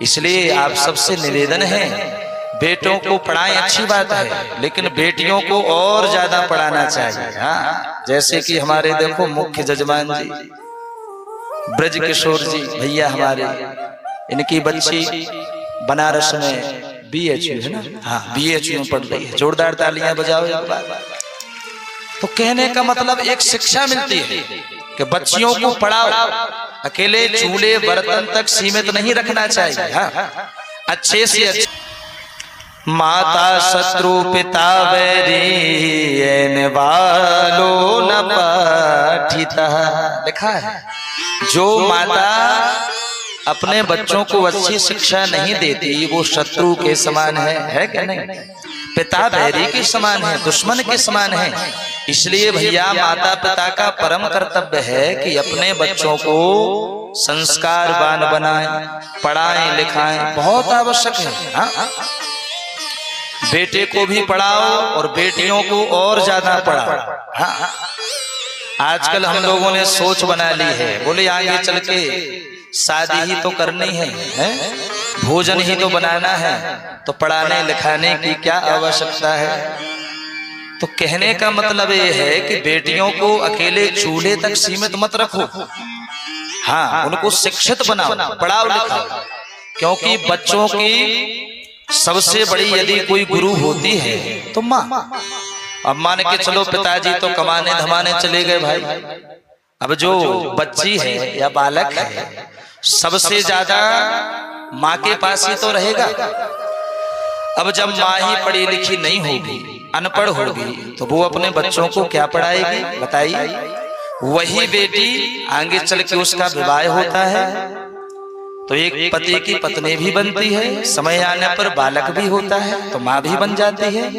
इसलिए आप सबसे निवेदन है, बेटों को पढ़ाएं, अच्छी बात है, लेकिन बेटियों को और ज्यादा पढ़ाना चाहिए। हाँ, जैसे कि हमारे देखो मुख्य जजमान जी ब्रज किशोर जी भैया हमारे, इनकी बच्ची बनारस में BHU है ना, हाँ BHU में पढ़ रही है। जोरदार तालियां बजाओ एक बार। तो कहने का मतलब एक शिक्षा मिलती है कि बच्चियों को पढ़ाओ, अकेले चूल्हे बर्तन तक सीमित नहीं रखना चाहिए। हाँ, अच्छे से अच्छे। माता शत्रु पिता वैरी एन वालो न पाठिता, लिखा है। जो माता अपने बच्चों को अच्छी शिक्षा नहीं देती वो शत्रु के समान है क्या नहीं? पिता बैरी के समान है, दुश्मन के समान है। इसलिए भैया माता पिता का परम कर्तव्य है कि अपने बच्चों को संस्कारवान बनाएं, पढ़ाएं लिखाएं, बहुत आवश्यक है। हाँ? बेटे को भी पढ़ाओ और बेटियों को और ज्यादा पढ़ाओ। हाँ? आजकल हम लोगों ने सोच बना ली है, बोले आगे चल के शादी ही तो करनी है, भोजन ही तो बनाना है, तो पढ़ाने लिखाने की क्या आवश्यकता है। तो कहने का मतलब ये है कि बेटियों को अकेले चूल्हे तक सीमित मत रखो। हाँ, उनको शिक्षित बनाओ, पढ़ाओ लिखाओ, क्योंकि बच्चों की सबसे बड़ी यदि कोई गुरु होती है तो माँ। अब मान के चलो पिताजी तो कमाने धमाने चले गए भाई, अब जो बच्ची है या बालक है सबसे ज्यादा माँ के पास ही तो रहेगा। अब जब माँ ही पढ़ी लिखी नहीं होगी, अनपढ़ होगी, तो वो अपने बच्चों को क्या पढ़ाएगी बताइए। वही बेटी आगे चल के उसका विवाह होता है तो एक पति की पत्नी भी बनती है, समय आने पर बालक भी होता है तो माँ भी बन जाती है।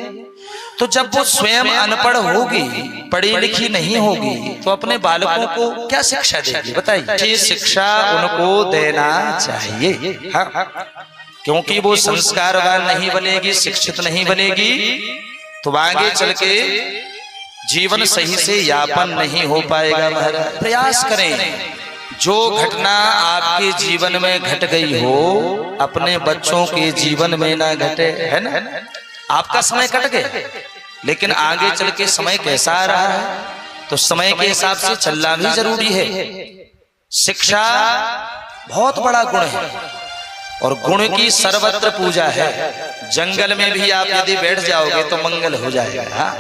तो जब वो स्वयं अनपढ़ होगी, पढ़ी लिखी नहीं होगी, तो अपने बालकों को क्या शिक्षा देगी बताइए। ये शिक्षा उनको देना चाहिए। हाँ, क्योंकि वो संस्कारवान नहीं बनेगी, शिक्षित नहीं बनेगी, तो आगे चल के जीवन सही से यापन नहीं हो पाएगा। महाराज प्रयास करें, जो घटना आपके जीवन में घट गई हो अपने बच्चों के जीवन में ना घटे, है ना। आपका समय कट गया, लेकिन आगे चल के समय कैसा आ रहा है तो समय के हिसाब से चलना भी जरूरी है। शिक्षा बहुत बड़ा गुण है और गुण की सर्वत्र पूजा है। जंगल में भी आप यदि बैठ जाओगे तो मंगल हो जाएगा। हाँ?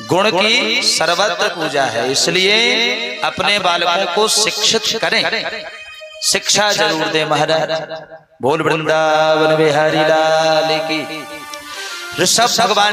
गुण की सर्वत्र पूजा है, इसलिए अपने बालकों को शिक्षित करें, शिक्षा जरूर दें। महाराज बोल वृंदावन बिहारी लाल की। ऋषभ भगवान